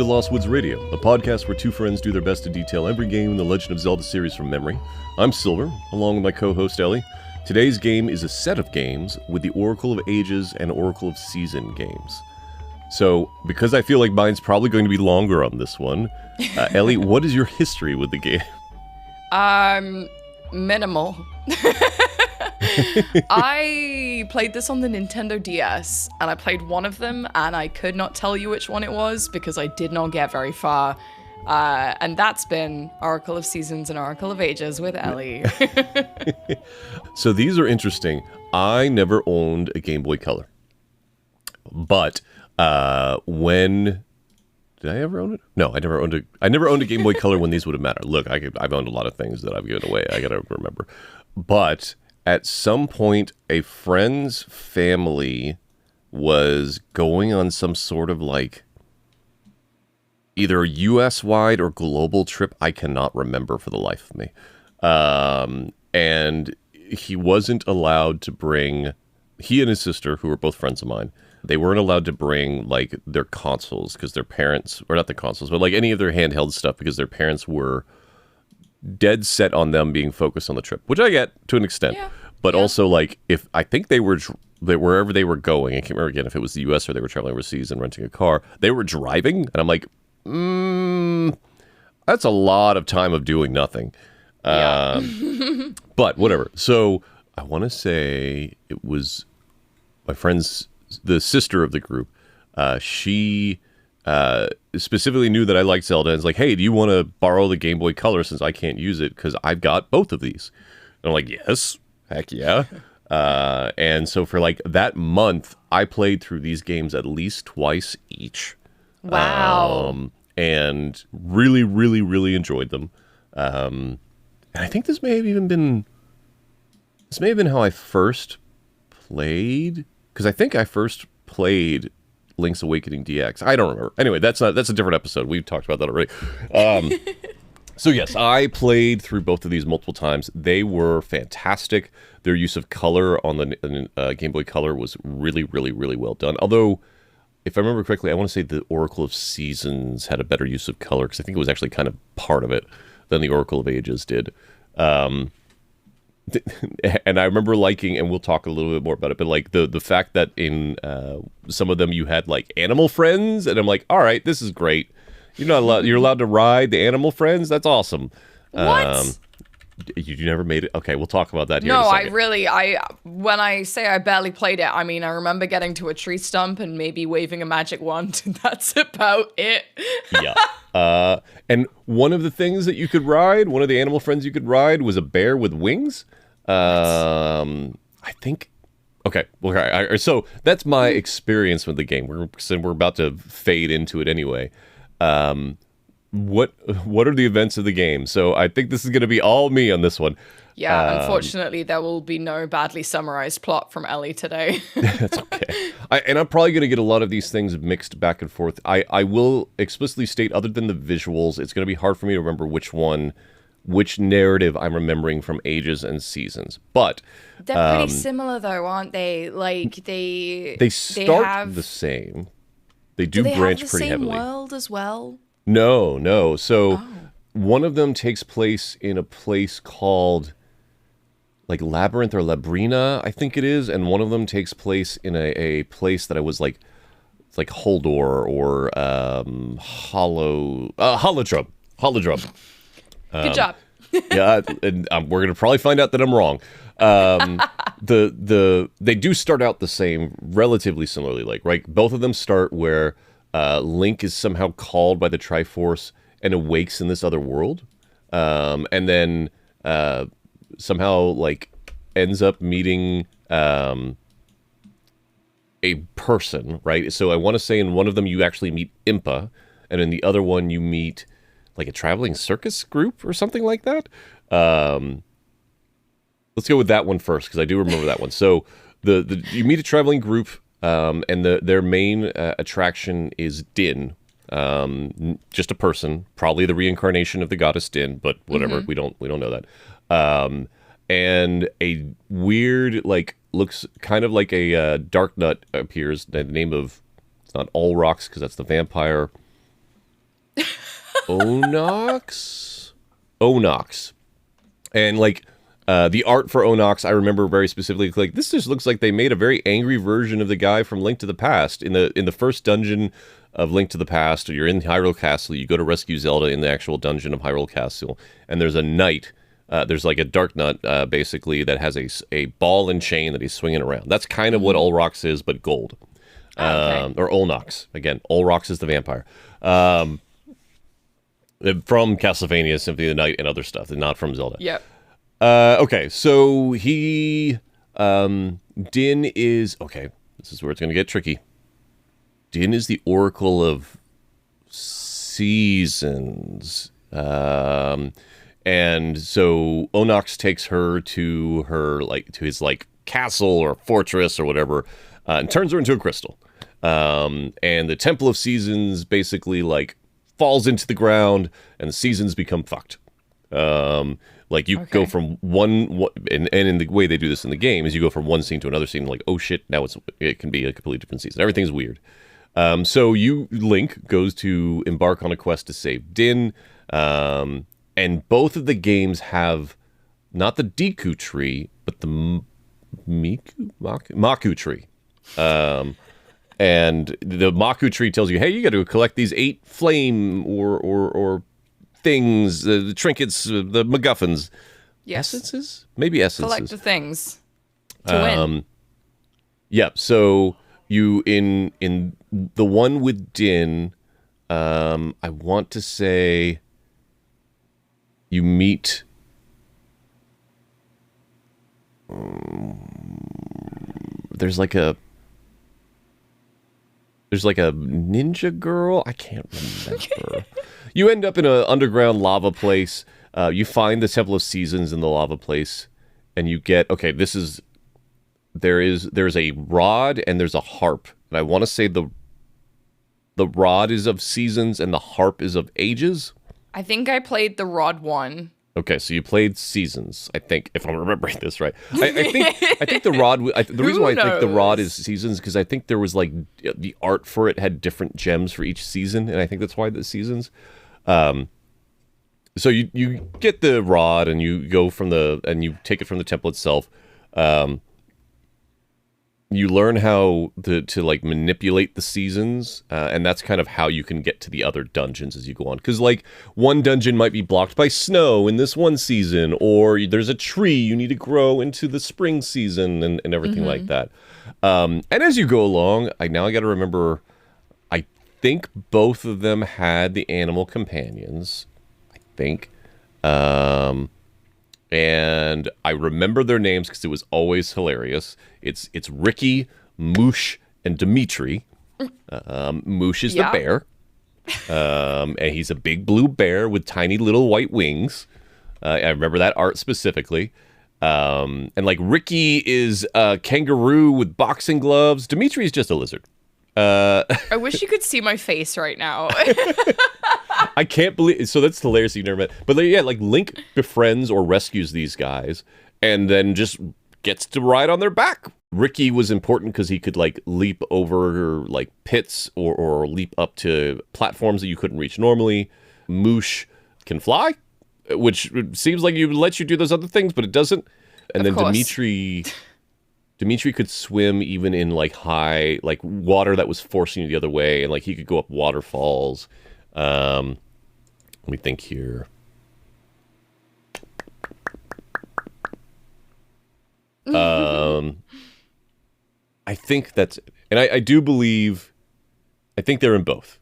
to Lost Woods Radio, a podcast where two friends do their best to detail every game in the Legend of Zelda series from memory. I'm Silver, along with my co-host Ellie. Today's game is a set of games with the Oracle of Ages and Oracle of Season games. So, because I feel like mine's probably going to be longer on this one, Ellie, what is your history with the game? Minimal. I played this on the Nintendo DS, and I played one of them, and I could not tell you which one it was because I did not get very far. And that's been Oracle of Seasons and Oracle of Ages with Ellie. So these are interesting. I never owned a Game Boy Color. But when... Did I ever own it? No, I never owned a Game Boy Color when these would have mattered. Look, I've owned a lot of things that I've given away. I gotta remember. But at some point, a friend's family was going on some sort of like either US-wide or global trip. I cannot remember for the life of me. And he wasn't allowed to bring... He and his sister, who were both friends of mine, they weren't allowed to bring, like, their consoles because their parents... Or not the consoles, but, like, any of their handheld stuff because their parents were dead set on them being focused on the trip, which I get to an extent. Yeah. But also, like, if... I think they were... wherever they were going, I can't remember again if it was the U.S. or they were traveling overseas and renting a car, they were driving, and I'm like, that's a lot of time of doing nothing. Yeah. But whatever. So I want to say it was my friend's... the sister of the group, she specifically knew that I liked Zelda and was like, hey, do you want to borrow the Game Boy Color since I can't use it because I've got both of these? And I'm like, yes, heck yeah. And so for like that month, I played through these games at least twice each. Wow. And really, really, really enjoyed them. And I think this may have been how I first played... Because I think I first played Link's Awakening DX. I don't remember. Anyway, that's a different episode. We've talked about that already. So yes, I played through both of these multiple times. They were fantastic. Their use of color on the Game Boy Color was really, really, really well done. Although, if I remember correctly, I want to say the Oracle of Seasons had a better use of color because I think it was actually kind of part of it than the Oracle of Ages did. And I remember liking, and we'll talk a little bit more about it, but like the fact that in some of them you had like animal friends, and I'm like, all right, this is great. You're allowed to ride the animal friends. That's awesome. What? You never made it. Okay, we'll talk about that here. No, in a second. When I say I barely played it, I mean I remember getting to a tree stump and maybe waving a magic wand. That's about it. Yeah. And one of the things that you could ride, one of the animal friends you could ride, was a bear with wings. I think. Okay. Well, so that's my experience with the game. We're about to fade into it anyway. What are the events of the game? So I think this is going to be all me on this one. Yeah, unfortunately, there will be no badly summarized plot from Ellie today. That's okay. And I'm probably going to get a lot of these things mixed back and forth. I will explicitly state, other than the visuals, it's going to be hard for me to remember which narrative I'm remembering from Ages and Seasons. But they're pretty similar, though, aren't they? Like they start the same. They do branch pretty heavily. Do they have the same world as well? No. So one of them takes place in a place called like Labyrinth or Labrina, I think it is, and one of them takes place in a place that I was like, it's like Holdor or Holodrum. Good job. Yeah, and we're gonna probably find out that I'm wrong. They do start out the same, relatively similarly. Like, right, both of them start where Link is somehow called by the Triforce and awakes in this other world, and then somehow like ends up meeting a person, right? So I want to say in one of them you actually meet Impa, and in the other one you meet like a traveling circus group or something like that. Let's go with that one first because I do remember that one. So you meet a traveling group, and their main attraction is Din. Just a person, probably the reincarnation of the goddess Din, but whatever. Mm-hmm. We don't know that. And a weird, like, looks kind of like a dark nut appears. The name of, it's not All Rocks because that's the vampire. Onox? Onox. And like the art for Onox, I remember very specifically. Like this just looks like they made a very angry version of the guy from Link to the Past. In the first dungeon of Link to the Past, you're in Hyrule Castle. You go to rescue Zelda in the actual dungeon of Hyrule Castle, and there's a knight. There's like a dark nut, basically, that has a ball and chain that he's swinging around. That's kind of what Olrox is, but gold. Okay. Or Olnox. Again, Olrox is the vampire. From Castlevania, Symphony of the Night, and other stuff, and not from Zelda. Yep. Okay, so Din is... Okay, this is where it's going to get tricky. Din is the Oracle of Seasons. And so Onox takes her to his castle or fortress or whatever, and turns her into a crystal. And the Temple of Seasons basically falls into the ground, and the seasons become fucked. You go from and in the way they do this in the game is you go from one scene to another scene, like, oh shit, now it can be a completely different season. Everything's weird. So Link goes to embark on a quest to save Din. And both of the games have not the Deku tree, but the Maku tree. And the Maku tree tells you, hey, you got to collect these 8 flame or things, the trinkets, the MacGuffins. Yes. Essences? Maybe essences. Collect the things to win. Yep. So you in the one with Din, I want to say you meet there's like a ninja girl. I can't remember. You end up in an underground lava place. You find the Temple of Seasons in the lava place, and you get there's a rod and there's a harp, and I want to say the rod is of seasons and the harp is of ages. I think I played the rod one. Okay, so you played Seasons, I think, if I'm remembering this right. I think the rod. The reason why I think the rod is Seasons because I think there was the art for it had different gems for each season, and I think that's why the Seasons. So you get the rod and you go and you take it from the temple itself. You learn how to manipulate the seasons, and that's kind of how you can get to the other dungeons as you go on. Because one dungeon might be blocked by snow in this one season, or there's a tree you need to grow into the spring season, and everything like that. And as you go along, I got to remember, I think both of them had the animal companions. I think. And I remember their names because it was always hilarious. It's Ricky, Moosh, and Dimitri. Moosh is the bear. And he's a big blue bear with tiny little white wings. I remember that art specifically. And Ricky is a kangaroo with boxing gloves. Dimitri is just a lizard. I wish you could see my face right now. I can't believe... So that's hilarious that you never met. But Link befriends or rescues these guys and then just gets to ride on their back. Ricky was important because he could leap over pits or leap up to platforms that you couldn't reach normally. Moosh can fly, which seems like it lets you do those other things, but it doesn't. And then Dimitri could swim even in high water that was forcing you the other way, and he could go up waterfalls. Let me think here. I think that's it. And I do believe, I think they're in both.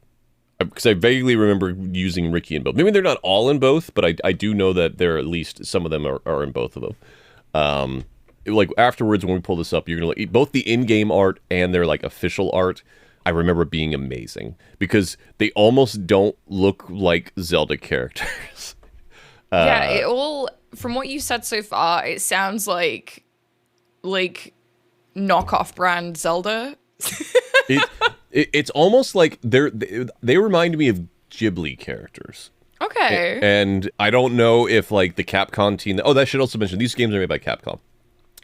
Because I vaguely remember using Ricky in both. Maybe they're not all in both, but I do know that there are at least some of them are in both of them. Afterwards, when we pull this up, you're going to both the in-game art and their official art. I remember being amazing because they almost don't look like Zelda characters. It all, from what you said so far, it sounds like knockoff brand Zelda. It's almost like they remind me of Ghibli characters. Okay. And I don't know if the Capcom team. Oh, that should also mention these games are made by Capcom.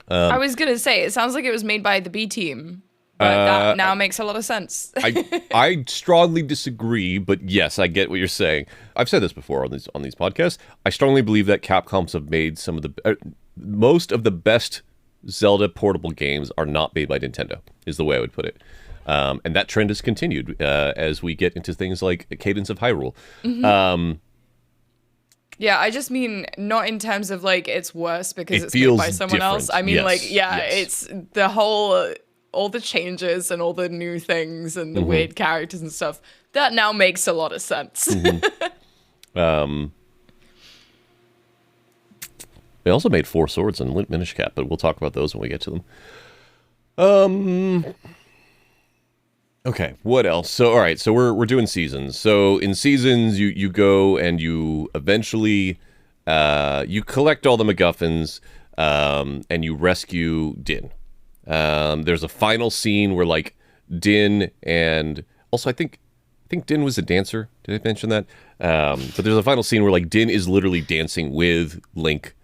I was gonna say it sounds like it was made by the B team. But that now makes a lot of sense. I strongly disagree, but yes, I get what you're saying. I've said this before on these podcasts. I strongly believe that Capcoms have made some of the most of the best Zelda portable games are not made by Nintendo, is the way I would put it. And that trend has continued as we get into things like Cadence of Hyrule. Yeah, I just mean not in terms of like it's worse because it's feels made by someone else. I mean, it's the whole, all the changes and all the new things and the weird characters and stuff. That now makes a lot of sense. They also made Four Swords and Minish Cap, but we'll talk about those when we get to them. Okay, what else? So, all right, so we're doing seasons. So in seasons, you go and you eventually you collect all the MacGuffins and you rescue Din. There's a final scene where like Din and also I think Din was a dancer. Did I mention that? But there's a final scene where like Din is literally dancing with Link.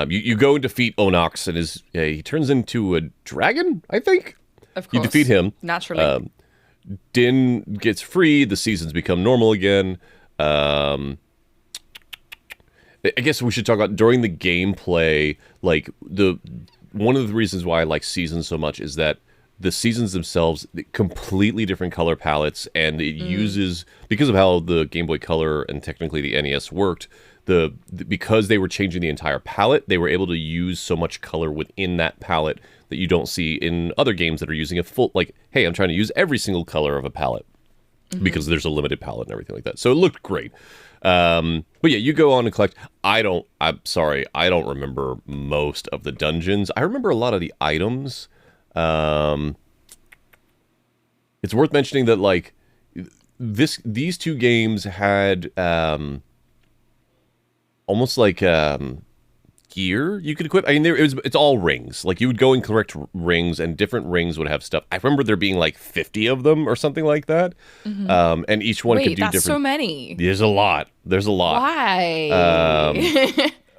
You go and defeat Onox and he turns into a dragon, I think. Of course. You defeat him. Naturally. Din gets free, the seasons become normal again. I guess we should talk about during the gameplay, like one of the reasons why I like seasons so much is that the seasons themselves, completely different color palettes, and it uses, because of how the Game Boy Color and technically the NES worked, because they were changing the entire palette, they were able to use so much color within that palette that you don't see in other games that are using a full, like, hey, I'm trying to use every single color of a palette because there's a limited palette and everything like that. So it looked great. But yeah, you go on and collect. I'm sorry, I don't remember most of the dungeons. I remember a lot of the items. It's worth mentioning that like these two games had almost like gear you could equip. I mean, it's all rings. Like you would go and collect rings, and different rings would have stuff. I remember there being like 50 of them or something like that. And each one could do different. That's so many. There's a lot. Why?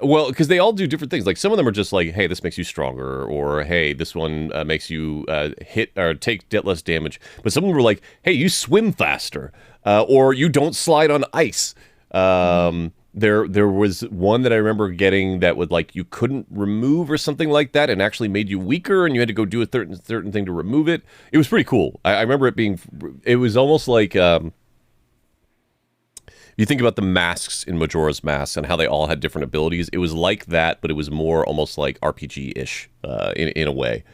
Well, because they all do different things. Like some of them are just like, hey, this makes you stronger, or hey, this one makes you hit or take less damage. But some of them were like, hey, you swim faster, or you don't slide on ice. There was one that I remember getting that would like you couldn't remove or something like that, and actually made you weaker, and you had to go do a certain thing to remove it. It was pretty cool. I remember it being. It was almost like. You think about the masks in Majora's Mask and how they all had different abilities. It was like that, but it was more almost like RPG-ish in a way.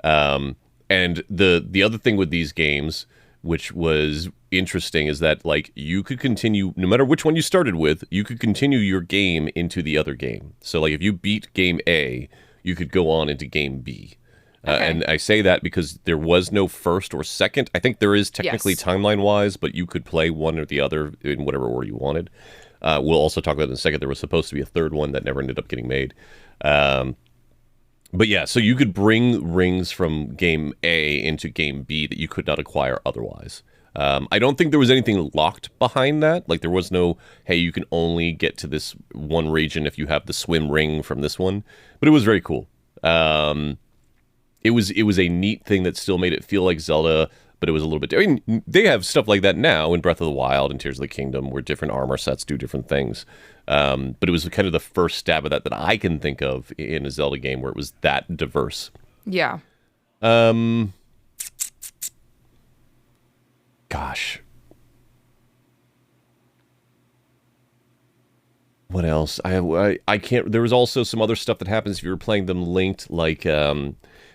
And the other thing with these games, which was interesting, is that like you could continue, no matter which one you started with, you could continue your game into the other game. So like if you beat game A, you could go on into game B. And I say that because there was no first or second. I think there is technically timeline-wise, but you could play one or the other in whatever order you wanted. We'll also talk about it in a second. There was supposed to be a third one that never ended up getting made. But yeah, so you could bring rings from game A into game B that you could not acquire otherwise. I don't think there was anything locked behind that. Like there was no, hey, you can only get to this one region if you have the swim ring from this one. But it was very cool. It was a neat thing that still made it feel like Zelda, but it was a little bit. I mean, they have stuff like that now in Breath of the Wild and Tears of the Kingdom, where different armor sets do different things. But it was kind of the first stab at that I can think of in a Zelda game where it was that diverse. Yeah. Gosh. What else? I can't. There was also some other stuff that happens if you were playing them linked, like.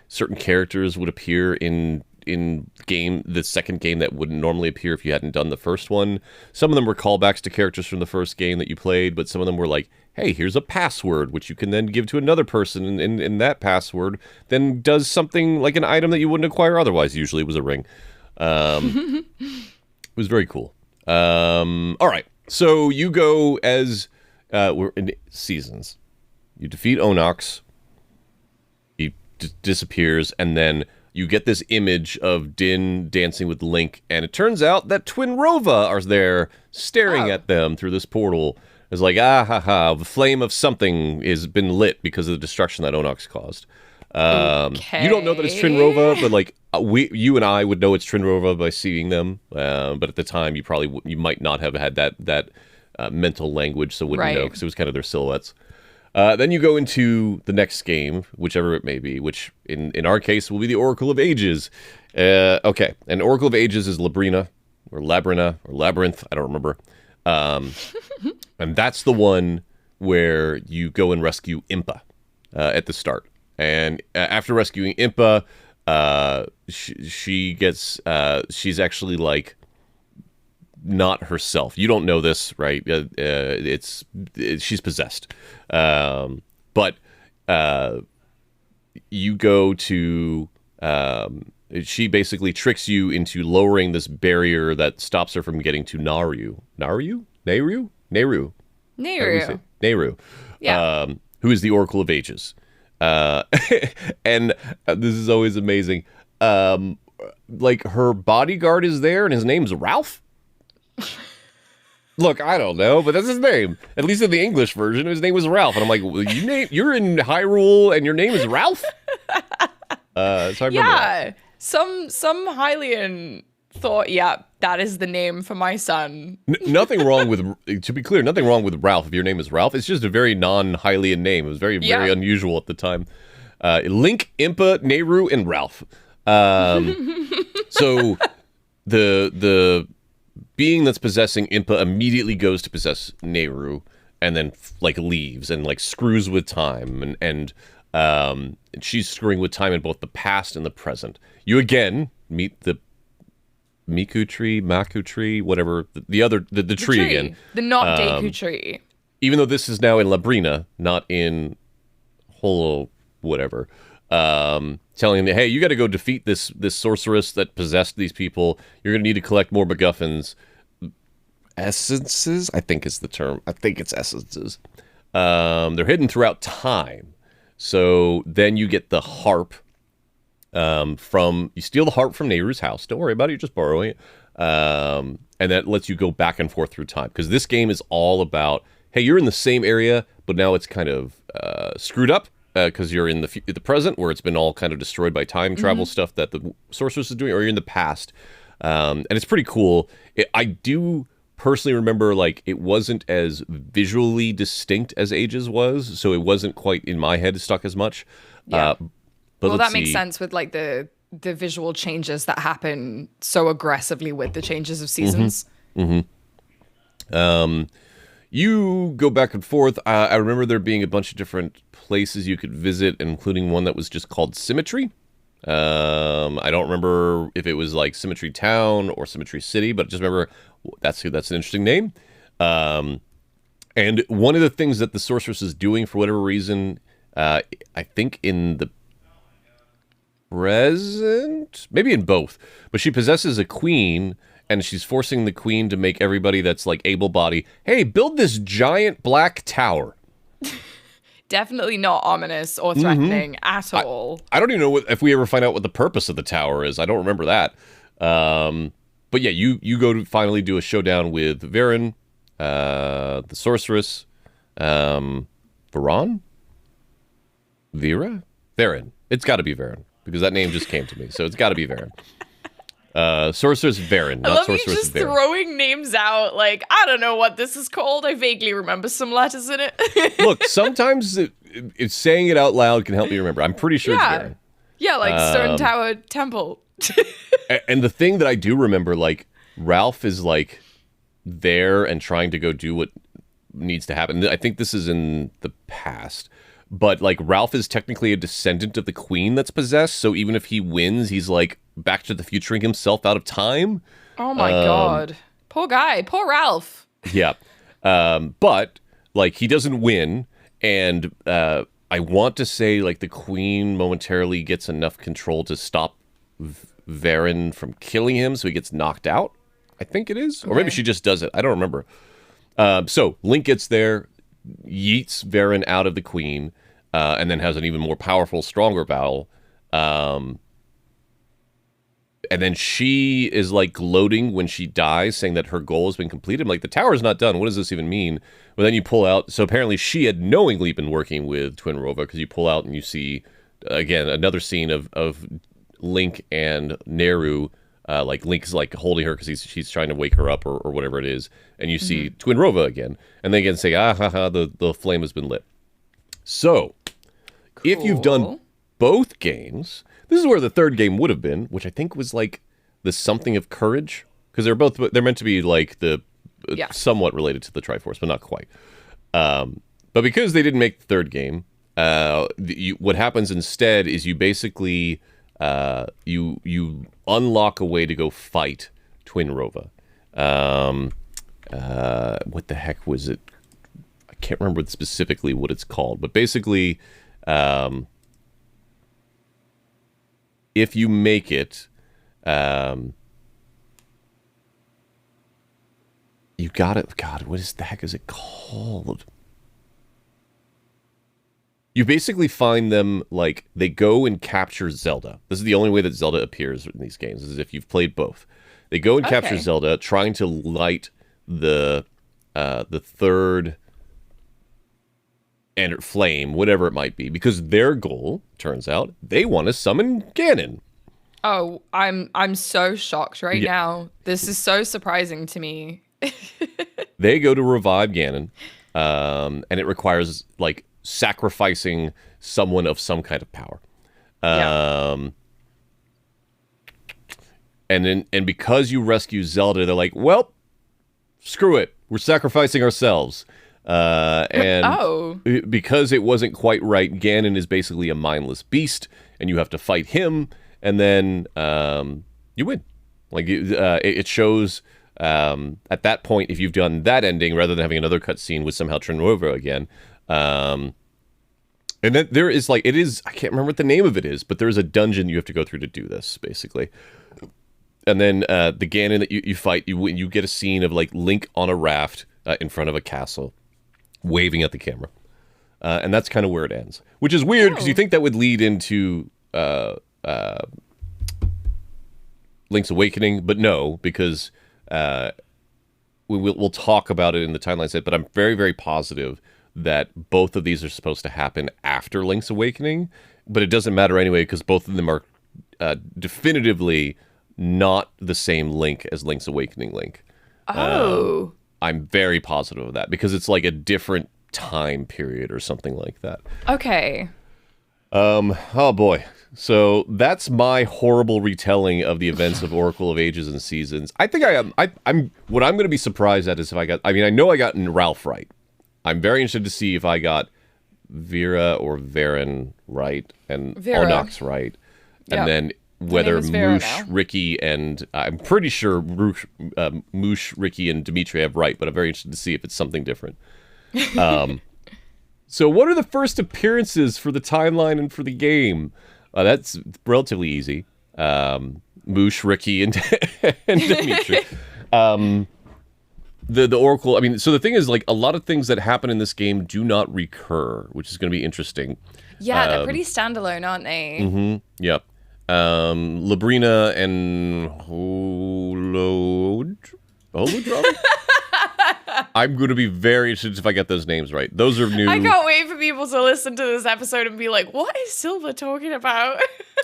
Certain characters would appear in the second game that wouldn't normally appear if you hadn't done the first one. Some of them were callbacks to characters from the first game that you played, but some of them were like, hey, here's a password, which you can then give to another person, and that password then does something like an item that you wouldn't acquire otherwise. Usually it was a ring. It was very cool. All right, so you go as... we're in seasons. You defeat Onox. Disappears, and then you get this image of Din dancing with Link, and it turns out that Twin Rova are there staring at them through this portal. It's like, the flame of something has been lit because of the destruction that Onox caused. Okay. You don't know that it's Trinrova, but like you and I would know it's Trinrova by seeing them. But at the time, you might not have had that mental language, so wouldn't know because it was kind of their silhouettes. Then you go into the next game, whichever it may be, which in our case will be the Oracle of Ages. Okay, and Oracle of Ages is Labrina, or Labrina, or Labyrinth, I don't remember. And that's the one where you go and rescue Impa at the start. And after rescuing Impa, she's actually like not herself. You don't know this, right? She's possessed. But you go to she basically tricks you into lowering this barrier that stops her from getting to Nehru. Yeah. Who is the Oracle of Ages. And this is always amazing. Like her bodyguard is there and his name's Ralph. Look, I don't know, but that's his name. At least in the English version, his name was Ralph. And I'm like, well, you're in Hyrule and your name is Ralph? So I remember that. Some Hylian thought, that is the name for my son. Nothing wrong with, to be clear, nothing wrong with Ralph if your name is Ralph. It's just a very non-Hylian name. It was very unusual at the time. Link, Impa, Nehru, and Ralph. So the being that's possessing Impa immediately goes to possess Nehru and then like leaves and like screws with time and she's screwing with time in both the past and the present. You again meet the Maku tree, whatever, the tree again. The not Deku tree. Even though this is now in Labrina, not in Holo whatever. Telling him, hey, you got to go defeat this sorceress that possessed these people. You're going to need to collect more MacGuffins. Essences, I think is the term. I think it's essences. They're hidden throughout time. So then you get the harp you steal the harp from Nehru's house. Don't worry about it. You're just borrowing it. And that lets you go back and forth through time. Because this game is all about, hey, you're in the same area, but now it's kind of screwed up. Because you're in the present where it's been all kind of destroyed by time travel stuff that the sorceress is doing, or you're in the past. And it's pretty cool. I do personally remember, like, it wasn't as visually distinct as Ages was, so it wasn't quite in my head stuck as much. Yeah. But well, that makes sense with, like, the visual changes that happen so aggressively with the changes of seasons. You go back and forth. I remember there being a bunch of different places you could visit, including one that was just called Symmetry. I don't remember if it was like Symmetry Town or Symmetry City, but just remember that's an interesting name. And one of the things that the sorceress is doing for whatever reason, I think in the present, maybe in both, but she possesses a queen. And she's forcing the queen to make everybody that's like able-bodied, hey, build this giant black tower. Definitely not ominous or threatening at all. I don't even know if we ever find out what the purpose of the tower is. I don't remember that. But yeah, you go to finally do a showdown with Varen, the sorceress, Varen? It's got to be Varen because that name just came to me. So it's got to be Varen. Sorceress Varen, not I love Sorceress you just Varen. throwing names out. Like, I don't know what this is called. I vaguely remember some letters in it. Look, sometimes it's saying it out loud can help me remember. I'm pretty sure it's Varen. Yeah, like Stone Tower Temple. And the thing that I do remember, like, Ralph is like there and trying to go do what needs to happen. I think this is in the past. But, like, Ralph is technically a descendant of the queen that's possessed, so even if he wins, he's, like, Back to the Futuring himself out of time. Oh, my God. Poor guy. Poor Ralph. Yeah. But, like, he doesn't win, and I want to say, like, the queen momentarily gets enough control to stop Varen from killing him, so he gets knocked out, I think it is. Or maybe she just does it. I don't remember. So, Link gets there, yeets Varen out of the queen, and then has an even more powerful, stronger battle. And then she is like gloating when she dies, saying that her goal has been completed. I'm like, the tower's not done. What does this even mean? But then you pull out. So apparently she had knowingly been working with Twinrova because you pull out and you see again, another scene of Link and Nehru. Like Link's like holding her because she's trying to wake her up or whatever it is, and you see Twin Rova again, and they again say, "Ah ha ha, the flame has been lit." So, if you've done both games, this is where the third game would have been, which I think was like the Something of Courage, because they're meant to be like the somewhat related to the Triforce, but not quite. But because they didn't make the third game, what happens instead is you basically you unlock a way to go fight Twin Rova. What the heck was it? I can't remember specifically what it's called, but basically, if you make it, you got it. God, what is the heck is it called? You basically find them, like, they go and capture Zelda. This is the only way that Zelda appears in these games, is if you've played both. They go and capture Zelda, trying to light the third and flame, whatever it might be, because their goal, turns out, they want to summon Ganon. Oh, I'm so shocked right now. This is so surprising to me. They go to revive Ganon, and it requires, like, sacrificing someone of some kind of power. And because you rescue Zelda, they're like, well, screw it. We're sacrificing ourselves. And because it wasn't quite right, Ganon is basically a mindless beast, and you have to fight him, and then you win. Like, it shows at that point, if you've done that ending, rather than having another cutscene with somehow Trinova again, and then there is, like, I can't remember what the name of it is, but there is a dungeon you have to go through to do this, basically. And then the Ganon that you fight, you get a scene of, like, Link on a raft in front of a castle, waving at the camera. And that's kind of where it ends. Which is weird, because you think that would lead into Link's Awakening, but no, because we'll talk about it in the timeline set, but I'm very, very positive that both of these are supposed to happen after Link's Awakening, but it doesn't matter anyway, because both of them are definitively not the same Link as Link's Awakening Link. I'm very positive of that, because it's like a different time period or something like that. Okay. Oh boy. So that's my horrible retelling of the events of Oracle of Ages and Seasons. I think I'm what I'm going to be surprised at is if I know I got Ralph right. I'm very interested to see if I got Vera or Varen right and Onox right. And then whether Moosh, Ricky, and I'm pretty sure Moosh, Ricky, and Dimitri have right, but I'm very interested to see if it's something different. So what are the first appearances for the timeline and for the game? That's relatively easy. Moosh, Ricky, and Dimitri. The Oracle, I mean, so the thing is, like, a lot of things that happen in this game do not recur, which is going to be interesting. Yeah, they're pretty standalone, aren't they? Mm-hmm. Yep. Labrina and Holodrum? I'm going to be very interested if I get those names right. Those are new. I can't wait for people to listen to this episode and be like, what is Silver talking about?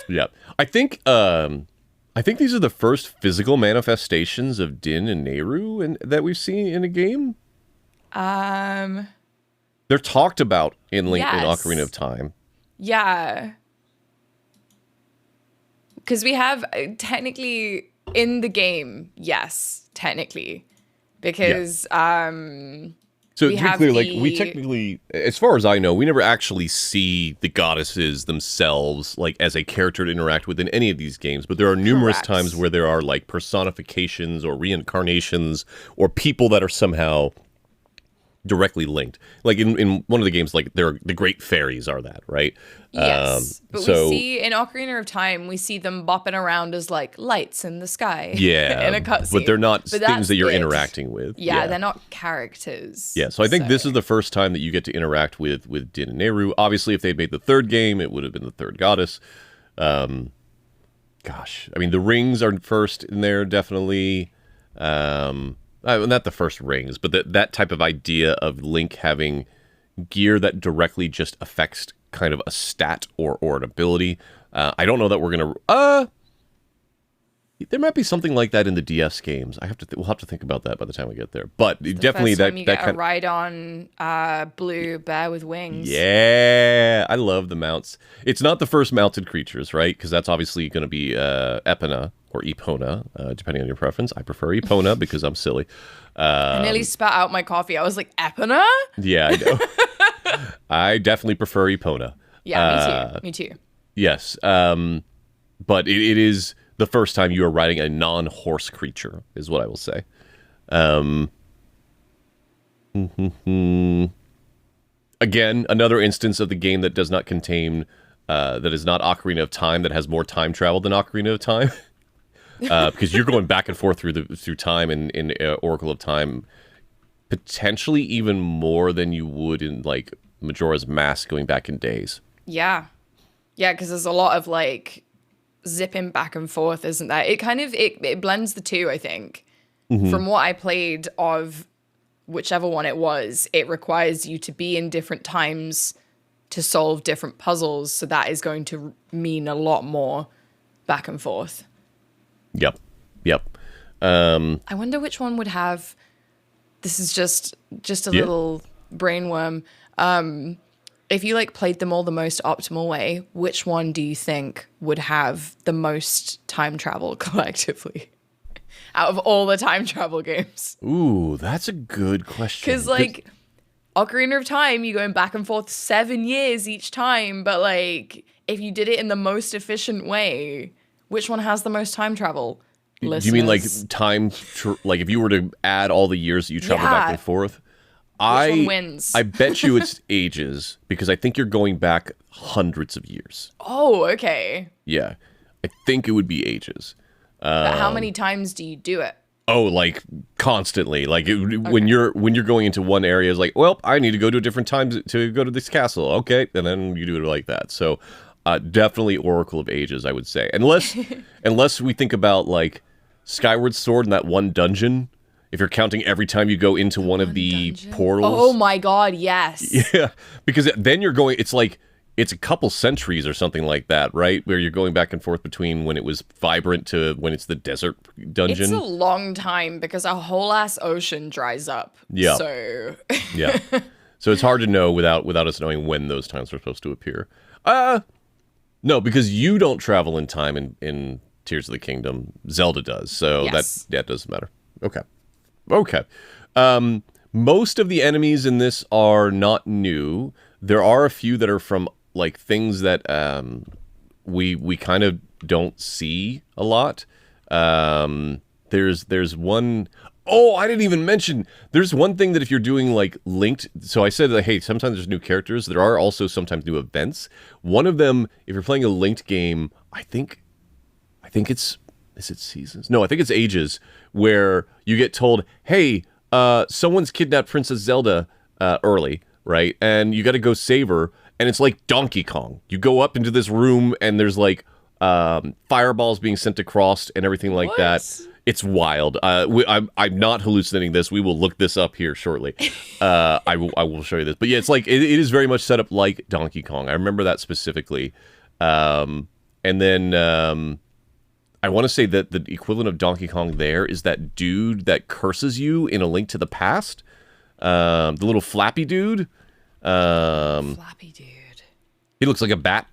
Yeah. I think these are the first physical manifestations of Din and Nehru that we've seen in a game. They're talked about in Ocarina of Time. Yeah. Because we have, technically, in the game, yes, technically. Because, So to be clear, like, we technically, as far as I know, we never actually see the goddesses themselves, like, as a character to interact with in any of these games. But there are numerous times where there are, like, personifications or reincarnations or people that are somehow directly linked. Like, in one of the games, like, the great fairies are that, right? Yes. But we see, in Ocarina of Time, we see them bopping around as, like, lights in the sky. Yeah. In a cutscene. But they're not things that you're interacting with. Yeah, they're not characters. Yeah, so I think this is the first time that you get to interact with Din and Nehru. Obviously, if they'd made the third game, it would have been the third goddess. Gosh, I mean, the rings are first in there, definitely. Not the first rings, but that type of idea of Link having gear that directly just affects kind of a stat or an ability. I don't know that we're gonna. There might be something like that in the DS games. We'll have to think about that by the time we get there. But definitely first time you get a ride on blue bear with wings. Yeah, I love the mounts. It's not the first mounted creatures, right? Because that's obviously going to be Epona or Epona, depending on your preference. I prefer Epona because I'm silly. I nearly spat out my coffee. I was like, Epona? Yeah, I know. I definitely prefer Epona. Yeah, me too. Yes, but it is the first time you are riding a non-horse creature, is what I will say. Again, another instance of the game that does not contain, that is not Ocarina of Time, that has more time travel than Ocarina of Time. Because you're going back and forth through time in Oracle of Time, potentially even more than you would in like Majora's Mask going back in days. Yeah, because there's a lot of like zipping back and forth, isn't there? It kind of it blends the two, I think. From what I played of whichever one it was, it requires you to be in different times to solve different puzzles, so that is going to mean a lot more back and forth. Yep. I wonder which one would have, this is just a little brainworm. If you like played them all the most optimal way, which one do you think would have the most time travel collectively out of all the time travel games? Ooh, that's a good question. Because like Ocarina of Time, you're going back and forth 7 years each time, but like if you did it in the most efficient way, which one has the most time travel? Listeners. Do you mean like like if you were to add all the years that you travel back and forth? Which one wins? I bet you it's ages, because I think you're going back hundreds of years. Oh, okay. Yeah, I think it would be ages. But how many times do you do it? Oh, like constantly. Like when you're going into one area, it's like, well, I need to go to a different time to go to this castle. Okay, and then you do it like that. So definitely Oracle of Ages, I would say. Unless we think about like Skyward Sword in that one dungeon. If you're counting every time you go into one of the portals. Oh my god, yes. Yeah, because then you're going, it's like, it's a couple centuries or something like that, right? Where you're going back and forth between when it was vibrant to when it's the desert dungeon. It's a long time because a whole ass ocean dries up. Yeah. So. Yeah. So it's hard to know without us knowing when those times are supposed to appear. No, because you don't travel in time in Tears of the Kingdom. Zelda does. So that doesn't matter. Okay. Most of the enemies in this are not new. There are a few that are from like things that we kind of don't see a lot. There's one. Oh, I didn't even mention. There's one thing that if you're doing like linked. So I said that, hey, sometimes there's new characters. There are also sometimes new events. One of them, if you're playing a linked game, I think it's. Is it Seasons? No, I think it's Ages, where you get told, hey, someone's kidnapped Princess Zelda early, right? And you got to go save her. And it's like Donkey Kong. You go up into this room and there's like fireballs being sent across and everything like that. It's wild. I'm not hallucinating this. We will look this up here shortly. I will show you this. But yeah, it's like it is very much set up like Donkey Kong. I remember that specifically. And then I want to say that the equivalent of Donkey Kong there is that dude that curses you in A Link to the Past. The little flappy dude. Flappy dude. He looks like a bat.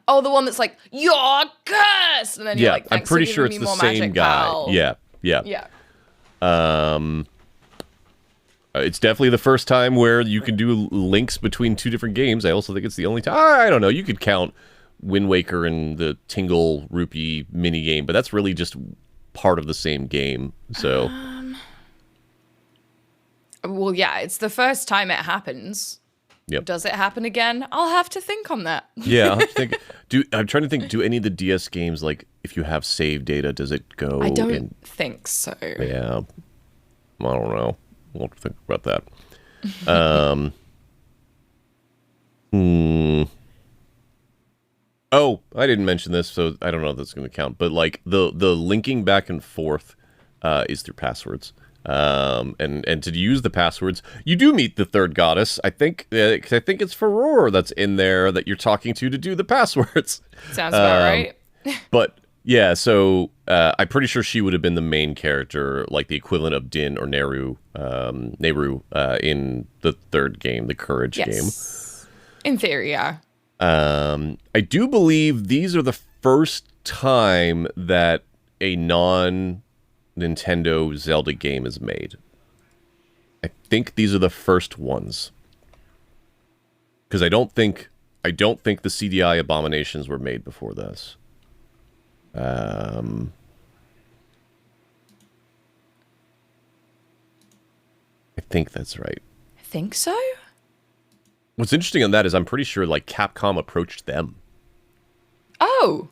Oh, the one that's like, you're cursed! And then you're like, I'm pretty sure it's the same guy. Pal. Yeah. Yeah. It's definitely the first time where you can do links between two different games. I also think it's the only time. I don't know. You could count Wind Waker and the Tingle Rupee mini game, but that's really just part of the same game. So, well, yeah, it's the first time it happens. Yep. Does it happen again? I'll have to think on that. Yeah, I'll have to think. I'm trying to think. Do any of the DS games, like if you have save data, does it go? I don't think so. Yeah, I don't know. We'll have to think about that. Oh, I didn't mention this, so I don't know if that's going to count. But like the linking back and forth is through passwords. And to use the passwords, you do meet the third goddess. I think, 'cause I think it's Furore that's in there that you're talking to do the passwords. Sounds about right. But yeah, so I'm pretty sure she would have been the main character, like the equivalent of Din or Nehru in the third game, the Courage game. In theory, yeah. I do believe these are the first time that a non-Nintendo Zelda game is made. I think these are the first ones. Because I don't think the CDI Abominations were made before this. I think that's right. I think so. What's interesting on that is I'm pretty sure like Capcom approached them. Oh.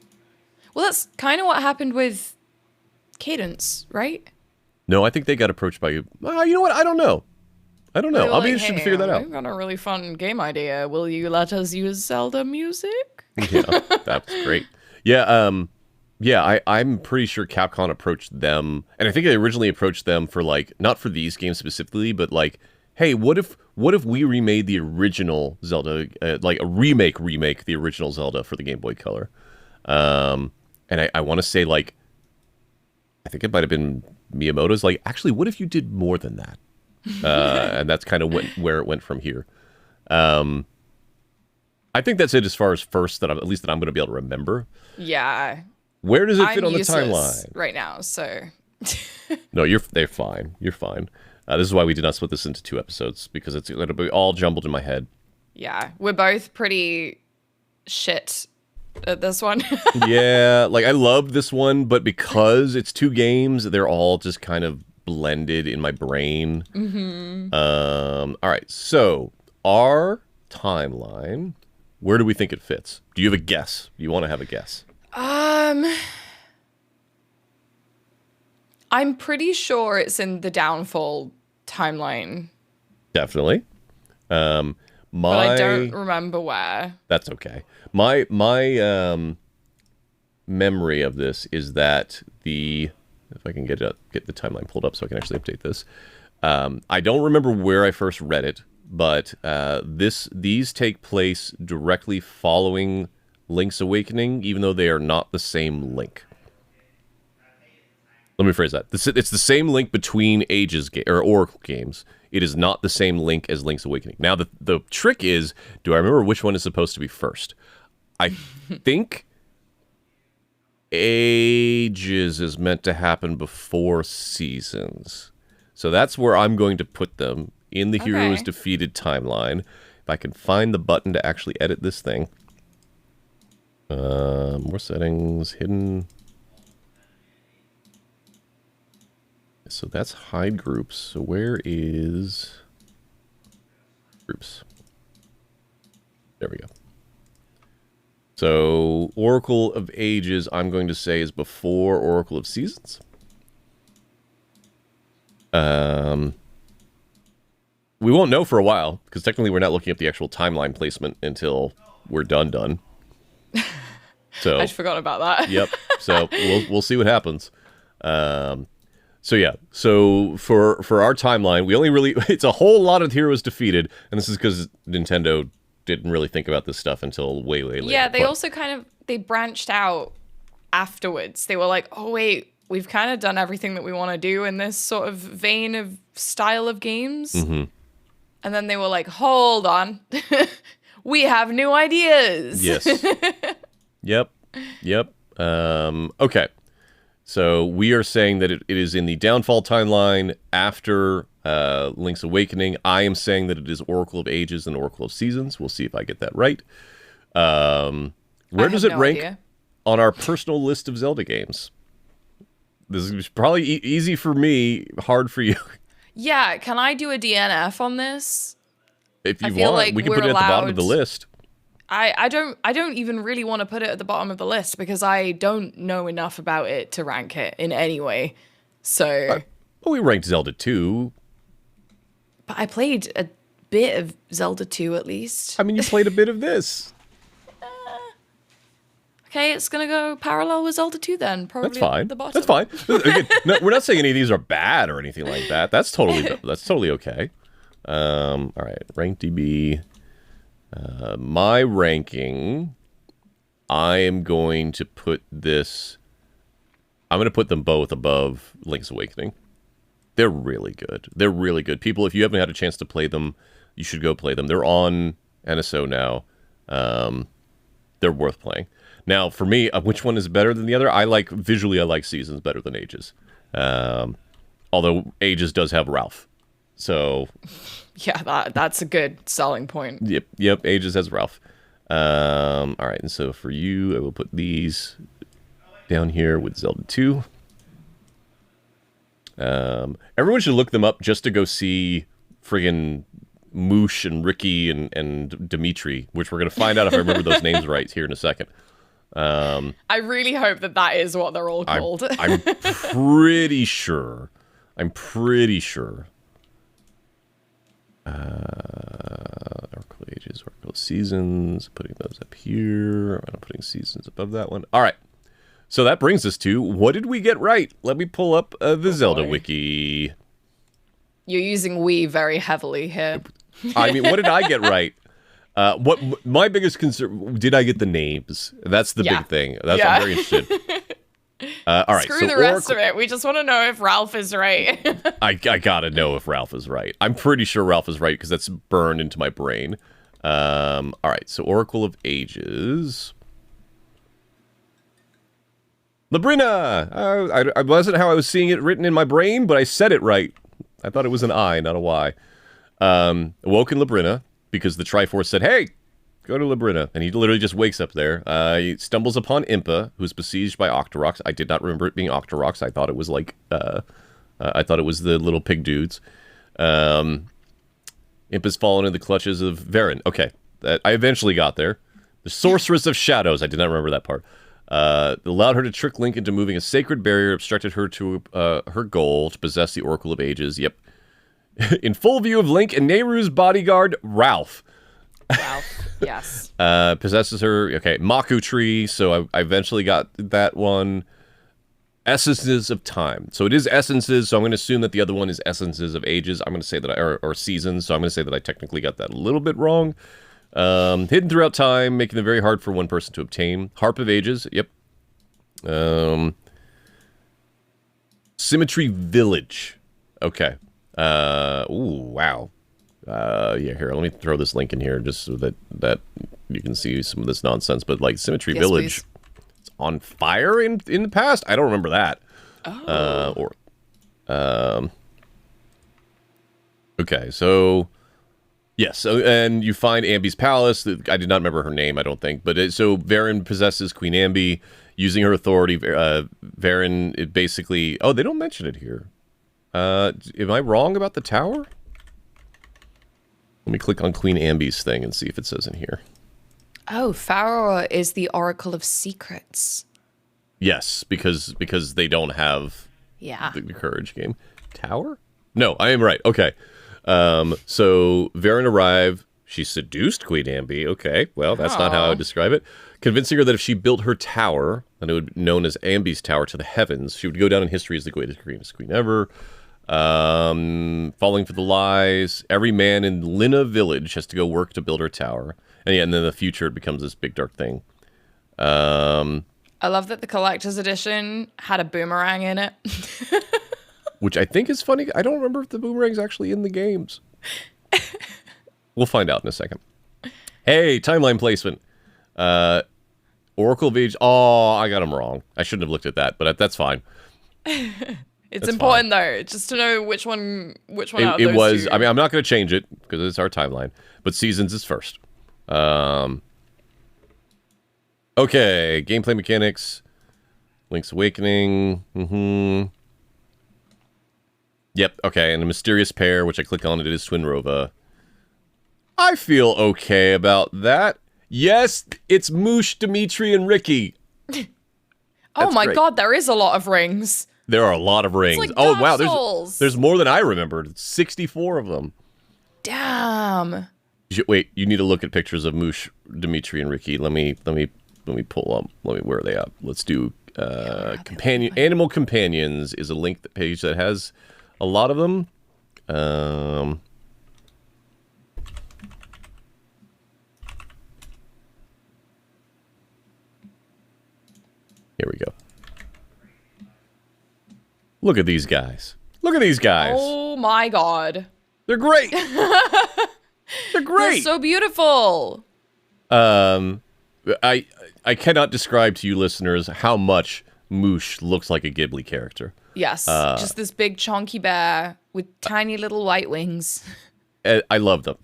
Well, that's kind of what happened with Cadence, right? No, I think they got approached by you. You know what? I don't know. I'll be interested to figure that out. We've got a really fun game idea. Will you let us use Zelda music? Yeah, that's great. Yeah, I'm pretty sure Capcom approached them, and I think they originally approached them for like not for these games specifically, but like, hey, what if we remade the original Zelda, like a remake the original Zelda for the Game Boy Color? And I want to say like, I think it might have been Miyamoto's like, actually, what if you did more than that? And that's kind of where it went from here. I think that's it as far as first that I'm going to be able to remember. Yeah. Where does it fit on the timeline right now? So no, they're fine. You're fine. This is why we did not split this into 2 episodes because it'll be all jumbled in my head. Yeah, we're both pretty shit at this one. Yeah, like I love this one, but because it's 2 games, they're all just kind of blended in my brain. Mm-hmm. All right, so our timeline. Where do we think it fits? Do you have a guess? Do you want to have a guess? I'm pretty sure it's in the Downfall timeline. Definitely. But I don't remember where. That's okay. My memory of this is that if I can get the timeline pulled up so I can actually update this. I don't remember where I first read it, but these take place directly following Link's Awakening, even though they are not the same Link. Let me phrase that. It's the same Link between Ages or Oracle games. It is not the same Link as Link's Awakening. Now, the trick is, do I remember which one is supposed to be first? I think Ages is meant to happen before Seasons. So that's where I'm going to put them in the Heroes Defeated timeline. If I can find the button to actually edit this thing. More settings, hidden. So that's hide groups. So where is groups? There we go. So Oracle of Ages, I'm going to say, is before Oracle of Seasons. We won't know for a while, because technically we're not looking up the actual timeline placement until we're done. So I forgot about that. Yep. So we'll see what happens. So yeah. So for our timeline, we only really it's a whole lot of Heroes Defeated, and this is because Nintendo didn't really think about this stuff until way later. Yeah, they also they branched out afterwards. They were like, oh wait, we've kind of done everything that we want to do in this sort of vein of style of games. Mm-hmm. And then they were like, hold on. We have new ideas. Yes. Yep. Okay. So we are saying that it is in the Downfall timeline after Link's Awakening. I am saying that it is Oracle of Ages and Oracle of Seasons. We'll see if I get that right. Where does it rank on our personal list of Zelda games? This is probably easy for me, hard for you. Yeah, can I do a DNF on this? If you want, like we can put it at the bottom of the list. I don't even really want to put it at the bottom of the list because I don't know enough about it to rank it in any way. So well, we ranked Zelda 2. But I played a bit of Zelda 2 at least. I mean, you played a bit of this. Okay, it's gonna go parallel with Zelda 2 then. Probably That's fine. at the bottom. That's fine. Again, no, we're not saying any of these are bad or anything like that. That's totally okay. All right, rank DB. My ranking. I am going to put this. I'm going to put them both above Link's Awakening. They're really good. They're really good. People, if you haven't had a chance to play them, you should go play them. They're on NSO now. They're worth playing. Now, for me, which one is better than the other? I like Seasons better than Ages. Although Ages does have Ralph. So... Yeah, that's a good selling point. Yep, Ages has Ralph. All right, and so for you, I will put these down here with Zelda 2. Everyone should look them up just to go see friggin' Moosh and Ricky and Dimitri, which we're going to find out if I remember those names right here in a second. I really hope that is what they're all called. I'm pretty sure. Oracle Ages, Oracle Seasons, putting those up here. I'm putting Seasons above that one. All right. So that brings us to, what did we get right? Let me pull up the Zelda wiki. You're using we very heavily here. I mean, what did I get right? What my biggest concern, did I get the names? That's the big thing. That's I'm very interested. All right. Screw the rest of it. We just want to know if Ralph is right. I gotta know if Ralph is right. I'm pretty sure Ralph is right because that's burned into my brain. All right. So Oracle of Ages. Labrina! I wasn't how I was seeing it written in my brain, but I said it right. I thought it was an I, not a Y. Awoken Labrina, because the Triforce said, hey, go to Labrina. And he literally just wakes up there. He stumbles upon Impa, who's besieged by Octoroks. I did not remember it being Octoroks. I thought it was like, I thought it was the little pig dudes. Impa's fallen in the clutches of Varen. Okay, I eventually got there. The Sorceress of Shadows. I did not remember that part. Allowed her to trick Link into moving a sacred barrier, obstructed her to her goal to possess the Oracle of Ages. Yep. In full view of Link and Nehru's bodyguard, Ralph. Yes. Possesses her. Okay, Maku Tree. So I eventually got that one. Essences of Time. So it is Essences, so I'm going to assume that the other one is Essences of Ages. I'm going to say that or Seasons, so I'm going to say that I technically got that a little bit wrong. Hidden throughout time, making it very hard for one person to obtain. Harp of Ages, yep. Symmetry Village. Okay. Ooh, wow. Yeah, here, let me throw this link in here just so that you can see some of this nonsense. But, like, Symmetry Village, it's on fire in the past? I don't remember that. Oh. Okay, so... Yes, and you find Ambi's palace. I did not remember her name, I don't think. But so Varen possesses Queen Ambi. Using her authority, Varen, it basically... Oh, they don't mention it here. Am I wrong about the tower? Let me click on Queen Ambi's thing and see if it says in here. Oh, Pharaoh is the Oracle of Secrets. Yes, because they don't have the Courage game. Tower? No, I am right. Okay. So Varen arrived. She seduced Queen Ambi. Okay, well, that's not how I would describe it. Convincing her that if she built her tower, and it would be known as Ambi's Tower to the heavens, she would go down in history as the greatest queen ever. Falling for the lies. Every man in Lina Village has to go work to build her tower. And yeah, and then in the future it becomes this big dark thing. I love that the collector's edition had a boomerang in it. Which I think is funny. I don't remember if the boomerang's actually in the games. We'll find out in a second. Hey, timeline placement. Oracle of Age. Oh, I got them wrong. I shouldn't have looked at that, but that's fine. It's important though, just to know which one out of it those was. two. I mean, I'm not going to change it because it's our timeline. But Seasons is first. Okay, gameplay mechanics. Link's Awakening. Yep, okay, and a mysterious pair, which I click on, it is Twinrova. I feel okay about that. Yes, it's Moosh, Dimitri, and Ricky. Oh my god, there is a lot of rings. There are a lot of rings. It's like Dark Souls. There's more than I remembered. 64 of them. Damn. Wait, you need to look at pictures of Moosh, Dimitri, and Ricky. Let me pull up. Where are they up? Let's do animal companions is a link page that has a lot of them. Here we go. Look at these guys. Look at these guys. Oh my god. They're great. They're great. They're so beautiful. I cannot describe to you listeners how much Moosh looks like a Ghibli character. Yes. Just this big chunky bear with tiny little white wings. I loved them.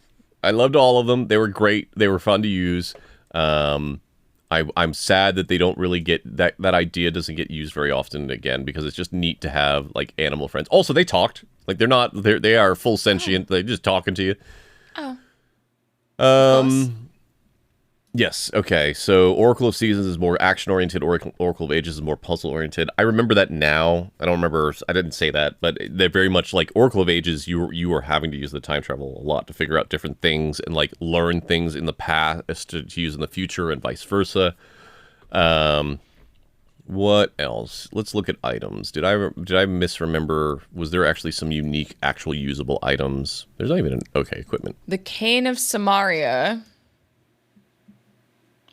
I loved all of them. They were great. They were fun to use. I'm sad that they don't really get that idea doesn't get used very often again, because it's just neat to have like animal friends. Also, they talked. Like they are full sentient. They're just talking to you. Oh. Yes. Okay. So Oracle of Seasons is more action oriented. Oracle of Ages is more puzzle oriented. I remember that now. I don't remember. I didn't say that, but they're very much like Oracle of Ages. You were having to use the time travel a lot to figure out different things and like learn things in the past to use in the future and vice versa. What else? Let's look at items. Did I misremember? Was there actually some unique, actual usable items? There's not even equipment. The Cane of Samaria.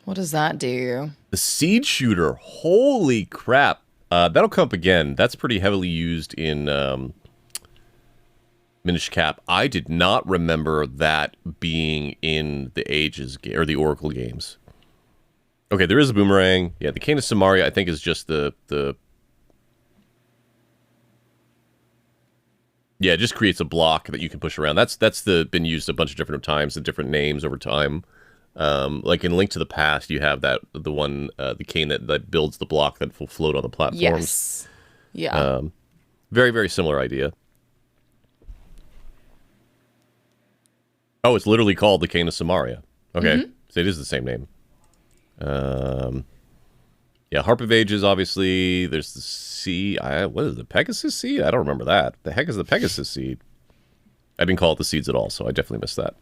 What does that do? The Seed Shooter. Holy crap. That'll come up again. That's pretty heavily used in Minish Cap. I did not remember that being in the Ages or the Oracle games. Okay, there is a boomerang. Yeah, the Cane of Samaria, I think, is just the yeah, it just creates a block that you can push around. That's been used a bunch of different times and different names over time. Like in Link to the Past, you have the cane that builds the block that will float on the platforms. Yes. Yeah. Very, very similar idea. Oh, it's literally called the Cane of Samaria. Okay, so it is the same name. Yeah, Harp of Ages, obviously. There's the seed. What is it, the Pegasus seed? I don't remember that. The heck is the Pegasus seed? I didn't call it the seeds at all, so I definitely missed that.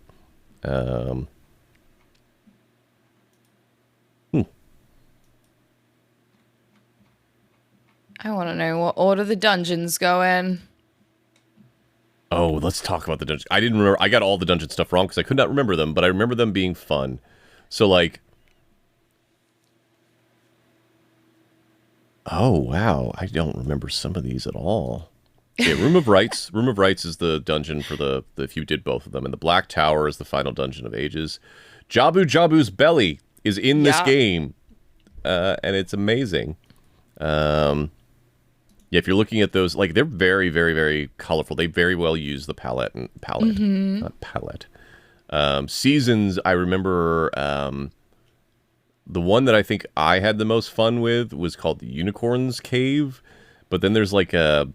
I want to know what order the dungeons go in. Oh, let's talk about the dungeon. I didn't remember. I got all the dungeon stuff wrong because I could not remember them, but I remember them being fun. So, like... Oh, wow. I don't remember some of these at all. Yeah, Room of Rights. Room of Rights is the dungeon for the if you did both of them. And the Black Tower is the final dungeon of Ages. Jabu Jabu's Belly is in this game. And it's amazing. Yeah, if you're looking at those, like, they're very, very, very colorful. They very well use the palette. Not palette. Seasons, I remember... the one that I think I had the most fun with was called the Unicorn's Cave. But then there's like there's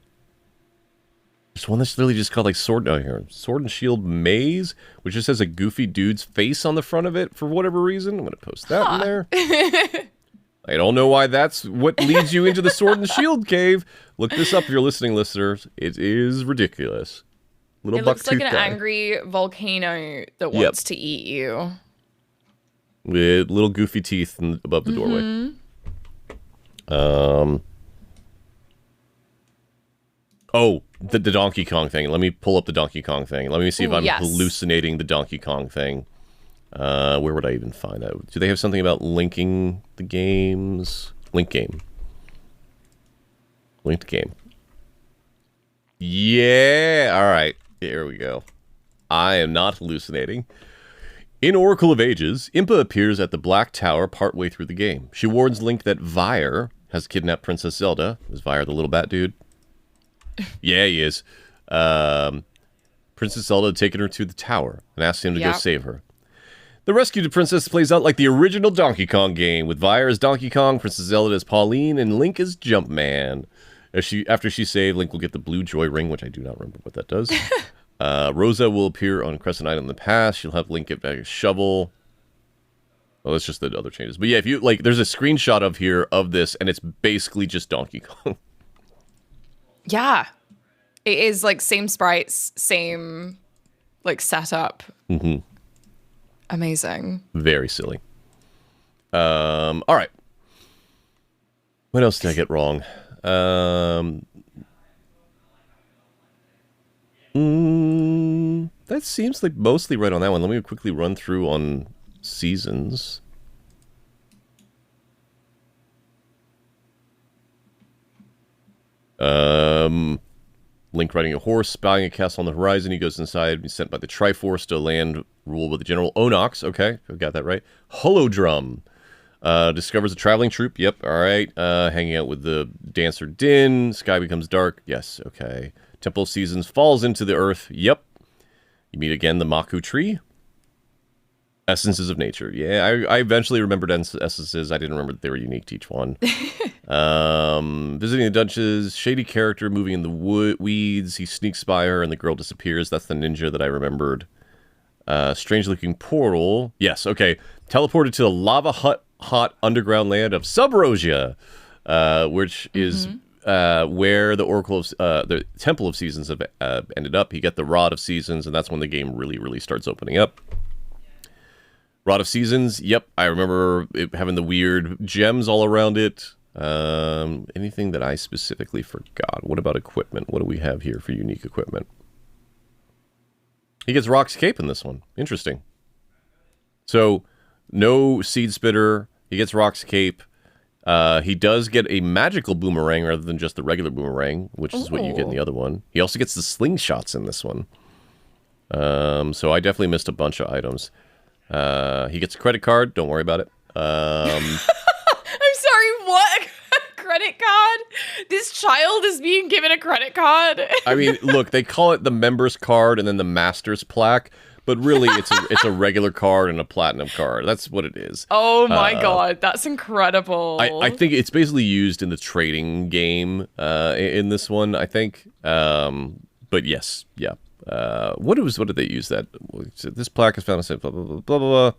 one that's really just called like Sword and Shield Maze, which just has a goofy dude's face on the front of it for whatever reason. I'm going to post that in there. I don't know why that's what leads you into the Sword and Shield Cave. Look this up if you're listening, listeners. It is ridiculous. It looks like an angry volcano that wants to eat you. With little goofy teeth above the doorway. Oh, the Donkey Kong thing. Let me pull up the Donkey Kong thing. Let me see if I'm hallucinating the Donkey Kong thing. Where would I even find that? Do they have something about linking the games? Link game. Linked game. Yeah. All right. Here we go. I am not hallucinating. In Oracle of Ages, Impa appears at the Black Tower partway through the game. She warns Link that Vyre has kidnapped Princess Zelda. Is Vyre the little bat dude? Yeah, he is. Princess Zelda had taken her to the tower and asked him to go save her. The rescued princess plays out like the original Donkey Kong game, with Vyre as Donkey Kong, Princess Zelda as Pauline, and Link as Jumpman. After she's saved, Link will get the blue joy ring, which I do not remember what that does. Rosa will appear on Crescent Island in the past. She'll have Link get back a shovel. Well, that's just the other changes. But yeah, if you like, there's a screenshot of this, and it's basically just Donkey Kong. Yeah, it is like same sprites, same like setup. Amazing. Very silly. All right. What else did I get wrong? That seems like mostly right on that one. Let me quickly run through on Seasons. Link riding a horse, spying a castle on the horizon. He goes inside, he's sent by the Triforce to land ruled by the General Onox. Okay, I got that right. Holodrum. Discovers a traveling troupe. Yep, alright. Hanging out with the dancer Din. Sky becomes dark. Yes, okay. Temple of Seasons falls into the earth. Yep. You meet again the Maku tree. Essences of nature. Yeah, I eventually remembered essences. I didn't remember that they were unique to each one. Visiting the dungeons. Shady character moving in the weeds. He sneaks by her and the girl disappears. That's the ninja that I remembered. Strange looking portal. Yes, okay. Teleported to the lava hot underground land of Subrosia, which is where the Oracle of the Temple of Seasons have ended up. You get the Rod of Seasons, and that's when the game really starts opening up. Rod of Seasons, yep, I remember it having the weird gems all around it. Anything that I specifically forgot? What about equipment? What do we have here for unique equipment? He gets Rock's Cape in this one. Interesting. So, no Seed Spitter. He gets Rock's Cape. He does get a magical boomerang rather than just the regular boomerang, which is what you get in the other one. He also gets the slingshots in this one. So I definitely missed a bunch of items. He gets a credit card. Don't worry about it. I'm sorry, what? Credit card? This child is being given a credit card? I mean, look, they call it the member's card and then the master's plaque, but really it's a regular card and a platinum card. That's what it is. Oh my god, that's incredible. I think it's basically used in the trading game in this one, I think. But yes, yeah. What did they use that? This plaque is found in blah, blah, blah, blah, blah.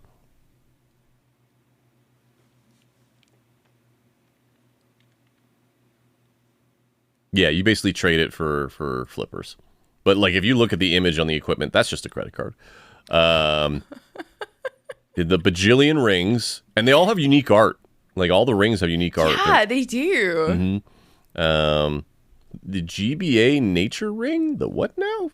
Yeah, you basically trade it for flippers. But like if you look at the image on the equipment, that's just a credit card. The bajillion rings, and they all have unique art. Like all the rings have unique art. Yeah, they do. The GBA nature ring? The what now?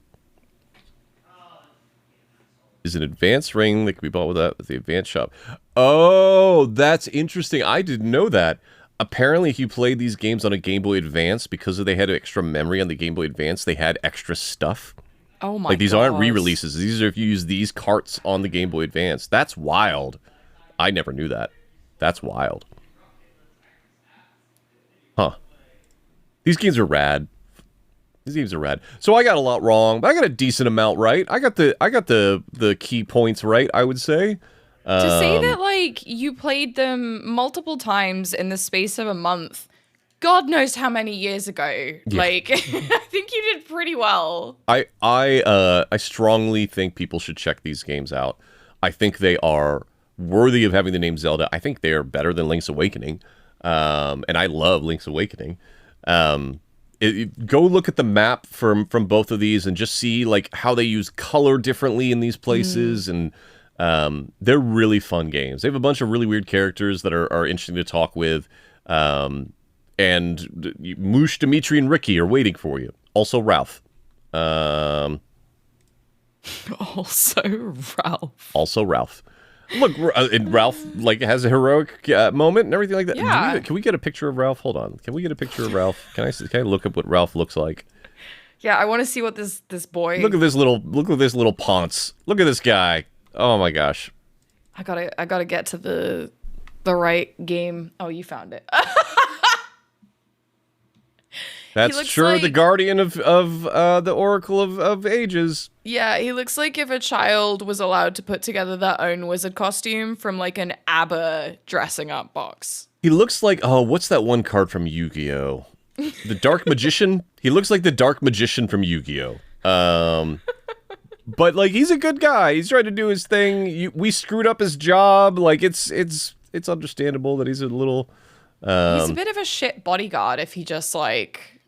Is an advanced ring that can be bought with that at the advanced shop. Oh, that's interesting. I didn't know that. Apparently, if you played these games on a Game Boy Advance, because they had extra memory on the Game Boy Advance, they had extra stuff. Oh my god. Like, these aren't re-releases. These are if you use these carts on the Game Boy Advance. That's wild. I never knew that. That's wild. Huh. These games are rad. These games are rad. So I got a lot wrong, but I got a decent amount right. I got the key points right, I would say. To say that, like, you played them multiple times in the space of a month, God knows how many years ago. Yeah. Like, I think you did pretty well. I strongly think people should check these games out. I think they are worthy of having the name Zelda. I think they are better than Link's Awakening. And I love Link's Awakening. Go look at the map from both of these and just see, like, how they use color differently in these places and... they're really fun games. They have a bunch of really weird characters that are interesting to talk with. And Moosh, Dimitri, and Ricky are waiting for you. Also Ralph. Also Ralph. Look, and Ralph like has a heroic moment and everything like that. Yeah. Can we get a picture of Ralph? Hold on. Can we get a picture of Ralph? Can I look up what Ralph looks like? Yeah, I want to see what this boy. Look at this little ponce. Look at this guy. Oh my gosh. I gotta get to the right game. Oh, you found it. That's sure like, the guardian of the Oracle of Ages. Yeah, he looks like if a child was allowed to put together their own wizard costume from like an ABBA dressing up box. He looks like, what's that one card from Yu-Gi-Oh? The Dark Magician? He looks like the Dark Magician from Yu-Gi-Oh. But like he's a good guy. He's trying to do his thing. We screwed up his job. Like it's understandable that he's a little. He's a bit of a shit bodyguard if he just like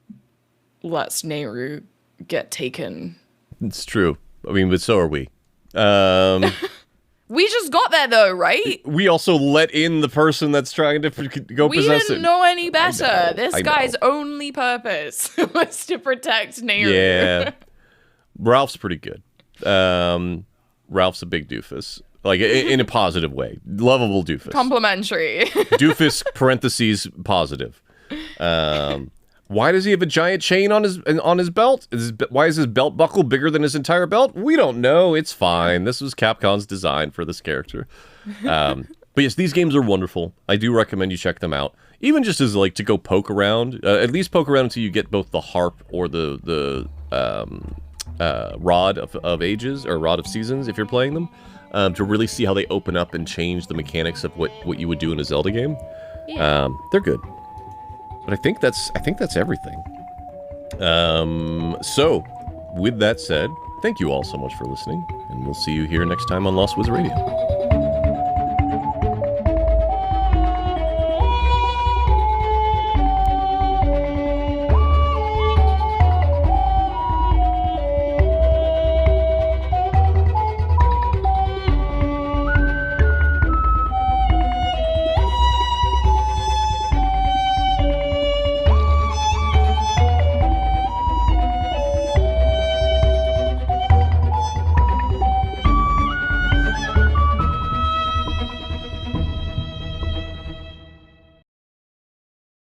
lets Nehru get taken. It's true. I mean, but so are we. We just got there, though, right? We also let in the person that's trying to go possess it. We didn't know any better. This guy's know. only purpose was to protect Nehru. Yeah. Ralph's pretty good. Ralph's a big doofus. Like, in a positive way. Lovable doofus. Complimentary. Doofus, parentheses, positive. Why does he have a giant chain on his belt? Why is his belt buckle bigger than his entire belt? We don't know. It's fine. This was Capcom's design for this character. But yes, these games are wonderful. I do recommend you check them out. Even just as, like, to go poke around. At least poke around until you get both the harp or the Rod of Ages, or Rod of Seasons, if you're playing them. To really see how they open up and change the mechanics of what you would do in a Zelda game. Yeah. They're good. But I think that's everything. So, with that said, thank you all so much for listening, and we'll see you here next time on Lost Wiz Radio.